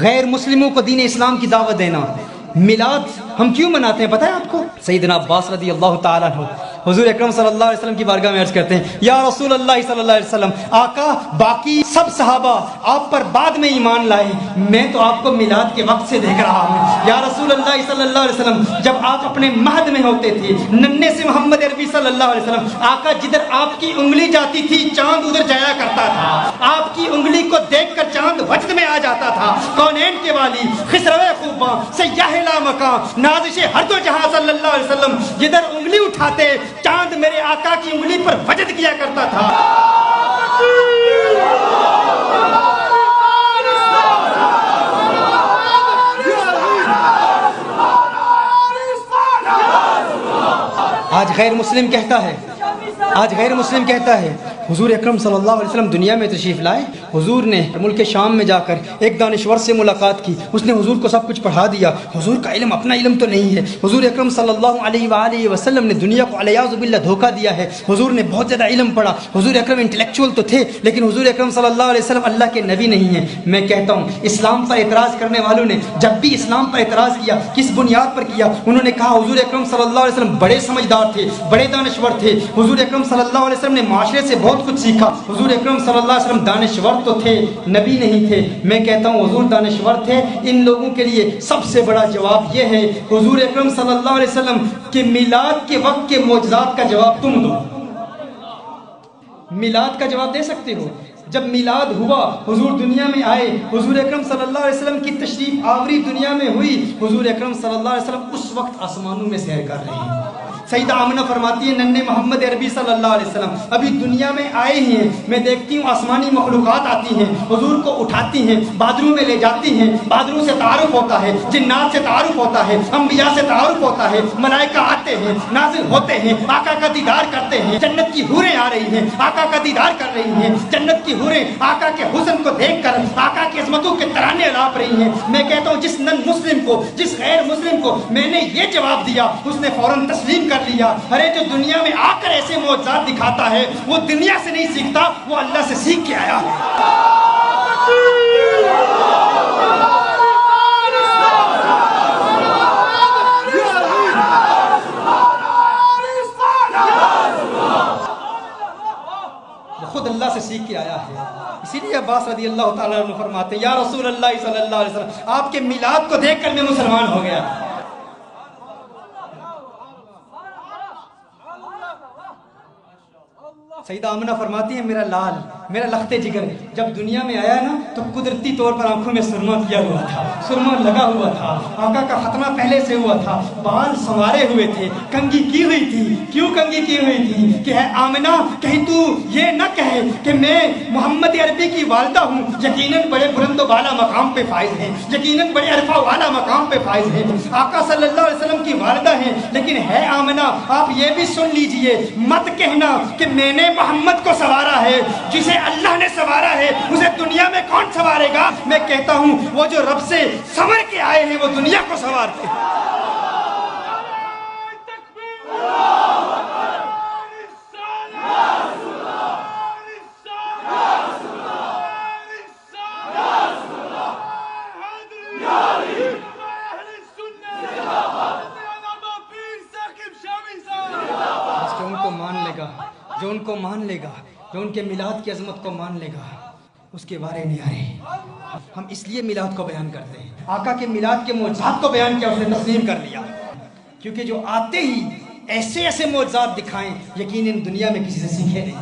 غیر مسلموں کو دین اسلام کی دعوت دینا. میلاد ہم کیوں مناتے ہیں پتہ ہے آپ کو؟ سیدنا عباس رضی اللہ تعالیٰ عنہ حضور اکرم صلی اللہ علیہ وسلم کی بارگاہ میں عرض کرتے ہیں یا رسول اللہ صلی اللہ علیہ وسلم، آقا باقی سب صحابہ آپ پر بعد میں ایمان لائے، میں تو آپ کو میلاد کے وقت سے دیکھ رہا ہوں. یا رسول اللہ صلی اللہ علیہ وسلم، جب آپ اپنے مہد میں ہوتے تھے، ننھے سے محمد عربی صلی اللہ علیہ وسلم، آقا جدھر آپ کی انگلی جاتی تھی چاند ادھر جایا کرتا تھا. آپ کی انگلی کو دیکھ کر چاند وجد میں آ جاتا تھا. کونین کے والی، خسرو خوباں، سیاح لا مکان، نازش ہر دو جہاں صلی اللہ علیہ وسلم جدھر انگلی اٹھاتے چاند میرے آقا کی انگلی پر وجد کیا کرتا تھا. آج غیر مسلم کہتا ہے حضور اکرم صلی اللہ علیہ وسلم دنیا میں تشریف لائے. حضور نے ملک شام میں جا کر ایک دانشور سے ملاقات کی، اس نے حضور کو سب کچھ پڑھا دیا. حضور کا علم اپنا علم تو نہیں ہے. حضور اکرم صلی اللہ علیہ وآلہ وسلم نے دنیا کو علیاذ باللہ دھوکہ دیا ہے. حضور نے بہت زیادہ علم پڑھا. حضور اکرم انٹلیکچوئل تو تھے لیکن حضور اکرم صلی اللہ علیہ وسلم اللہ کے نبی نہیں ہیں. میں کہتا ہوں اسلام پر اعتراض کرنے والوں نے جب بھی اسلام پر اعتراض کیا کس بنیاد پر کیا؟ انہوں نے کہا حضور اکرم صلی اللہ علیہ وسلم بڑے سمجھدار تھے، بڑے دانشور تھے. حضور اکرم صلی اللہ علیہ وسلم نے معاشرے سے بہت کچھ سیکھا. حضور اکرم صلی اللہ علیہ وسلم دانشور تو تھے، نبی نہیں تھے. میں کہتا ہوں حضور دانشور تھے. ان لوگوں کے لیے سب سے بڑا جواب یہ ہے حضور اکرم صلی اللہ علیہ وسلم کہ میلاد کے وقت کے معجزات کا جواب تم دو. میلاد کا جواب دے سکتے ہو؟ جب میلاد ہوا، حضور دنیا میں آئے، حضور اکرم صلی اللہ علیہ وسلم کی تشریف آوری دنیا میں ہوئی. حضور اکرم صلی اللہ علیہ وسلم اس وقت آسمانوں میں سیر کر رہے ہیں. سیدہ آمنہ فرماتی ہیں ننھے محمد عربی صلی اللہ علیہ وسلم ابھی دنیا میں آئے ہیں، میں دیکھتی ہوں آسمانی مخلوقات آتی ہیں، حضور کو اٹھاتی ہیں، بادروں میں لے جاتی ہیں. بادروں سے تعارف ہوتا ہے، جنات سے تعارف ہوتا ہے، انبیاء سے تعارف ہوتا ہے، ملائکہ آتے ہیں، نازل ہوتے ہیں، آقا کا دیدار کرتے ہیں. جنت کی حوریں آ رہی ہیں، آقا کا دیدار کر رہی ہیں. جنت کی حوریں آقا کے حسن کو دیکھ کر آقا کی عظمتوں کے ترانے الاپ رہی ہیں. میں کہتا ہوں جس نن مسلم کو، جس غیر مسلم کو میں نے یہ جواب دیا اس نے فوراً تسلیم کر لیا. ارے جو دنیا میں آ کر ایسے معجزات دکھاتا ہے وہ دنیا سے نہیں سیکھتا، وہ اللہ سے سیکھ کے آیا ہے. خود اللہ سے سیکھ کے آیا ہے. اسی لیے عباس رضی اللہ تعالیٰ عنہ فرماتے ہیں یا رسول اللہ صلی اللہ علیہ وسلم آپ کے میلاد کو دیکھ کر میں مسلمان ہو گیا. سیدہ آمنہ فرماتی ہیں میرا لال، میرا لخت جگر جب دنیا میں آیا نا تو قدرتی طور پر آنکھوں میں سرما کیا ہوا تھا، سرما لگا ہوا تھا. آقا کا ختنہ پہلے سے ہوا تھا، بال سنوارے ہوئے تھے، کنگھی کی ہوئی تھی. کیوں کنگھی کی ہوئی تھی؟ کہ ہے آمنہ کہیں تو یہ نہ کہے کہ میں محمد عربی کی والدہ ہوں. یقیناً بڑے بلند و بالا مقام پہ فائز ہیں، یقیناً بڑے عرفہ والا مقام پہ فائز ہیں، آقا صلی اللہ علیہ وسلم کی والدہ ہیں. لیکن ہے آمنہ آپ یہ بھی سن لیجئے، مت کہنا کہ میں نے محمد کو سوارا ہے. جسے اللہ نے سوارا ہے اسے دنیا میں کون سوارے گا؟ میں کہتا ہوں وہ جو رب سے سنور کے آئے ہیں وہ دنیا کو سوارتے ہیں. جو ان کو مان لے گا، جو ان کے میلاد کی عظمت کو مان لے گا، اس کے بارے نہیں آ رہے. ہم اس لیے میلاد کو بیان کرتے ہیں. آقا کے میلاد کے معجزات کو بیان کیا، اس نے تسلیم کر لیا. کیونکہ جو آتے ہی ایسے ایسے معجزات دکھائیں یقیناً دنیا میں کسی سے سیکھے نہیں.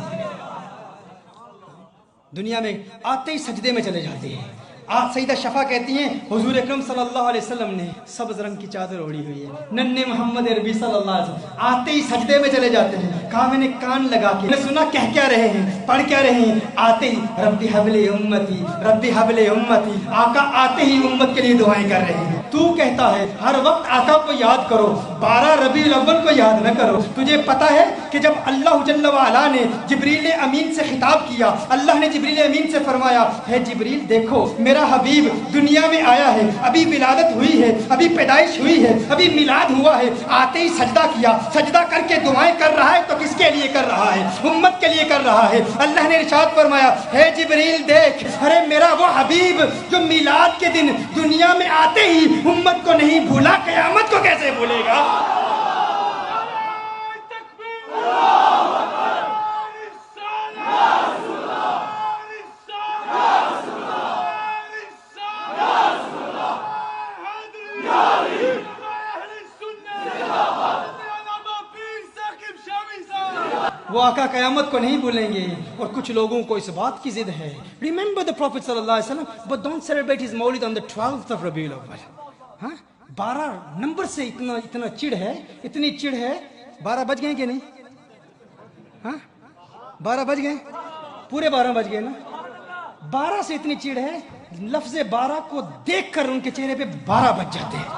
دنیا میں آتے ہی سجدے میں چلے جاتے ہیں. آج سیدہ شفا کہتی ہیں حضور اکرم صلی اللہ علیہ وسلم نے سبز رنگ کی چادر اوڑھی ہوئی ہے، ننھے محمد عربی صلی اللہ علیہ وسلم آتے ہی سجدے میں چلے جاتے ہیں. کہا میں نے کان لگا کے میں سنا کہہ کیا رہے ہیں، پڑھ کیا رہے ہیں. آتے ہی ربی حبل امتی، ربی حبل امتی. آقا آتے ہی امت کے لیے دعائیں کر رہے ہیں. تو کہتا ہے ہر وقت آقا کو یاد کرو، 12 ربیع الاول کو یاد نہ کرو۔ تجھے پتا ہے کہ جب اللہ جل وعلا نے جبریل امین سے خطاب کیا، اللہ نے جبریل امین سے فرمایا ہے جبریل دیکھو میرا حبیب دنیا میں آیا ہے، ابھی ولادت ہوئی ہے، ابھی پیدائش ہوئی ہے، ابھی میلاد ہوا ہے، آتے ہی سجدہ کیا، سجدہ کر کے دعائیں کر رہا ہے، تو کس کے لیے کر رہا ہے؟ امت کے لیے کر رہا ہے۔ اللہ نے ارشاد فرمایا ہے جبریل دیکھ، ارے میرا وہ حبیب جو میلاد کے دن دنیا میں آتے ہی امت کو نہیں بھولا، قیامت کو کیسے بھولے گا؟ وہ آقا قیامت کو نہیں بھولیں گے۔ اور کچھ لوگوں کو اس بات کی ضد ہے، ریممبر the Prophet صلی اللہ علیہ وسلم but don't celebrate his مولد on the 12th of ربیع الاول۔ ہاں 12 نمبر سے اتنا چڑ ہے، اتنی چڑ ہے۔ 12 بج گئے کہ نہیں؟ ہاں 12 بج گئے، پورے 12 بج گئے نا۔ 12 سے اتنی چڑ ہے، لفظ 12 کو دیکھ کر ان کے چہرے پہ 12 بج جاتے ہیں۔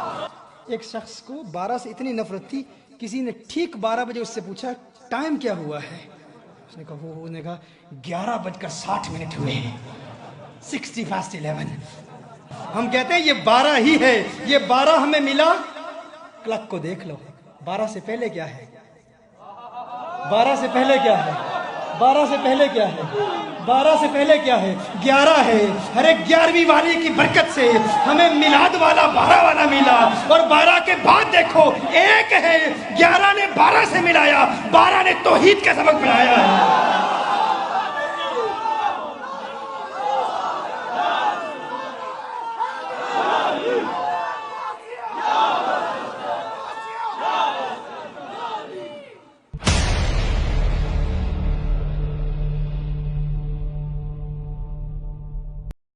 ایک شخص کو 12 سے اتنی نفرت تھی، کسی نے ٹھیک 12 بجے اس سے پوچھا ٹائم کیا ہوا ہے؟ اس نے کہا 11:60 ہوئے ہیں، 11:60۔ ہم کہتے ہیں یہ 12 ہی ہے، یہ 12 ہمیں ملا۔ کلک کو دیکھ لو، 12 سے پہلے کیا ہے؟ 12 سے پہلے کیا ہے؟ 12 سے پہلے کیا ہے؟ 12 سے پہلے کیا ہے؟ 11 ہے۔ ہر ایک 11ویں والی کی برکت سے ہمیں میلاد والا 12 والا ملا، اور 12 کے بعد دیکھو ایک ہے، 11 نے 12 سے ملایا، 12 نے توحید کا سبق پڑھایا ہے۔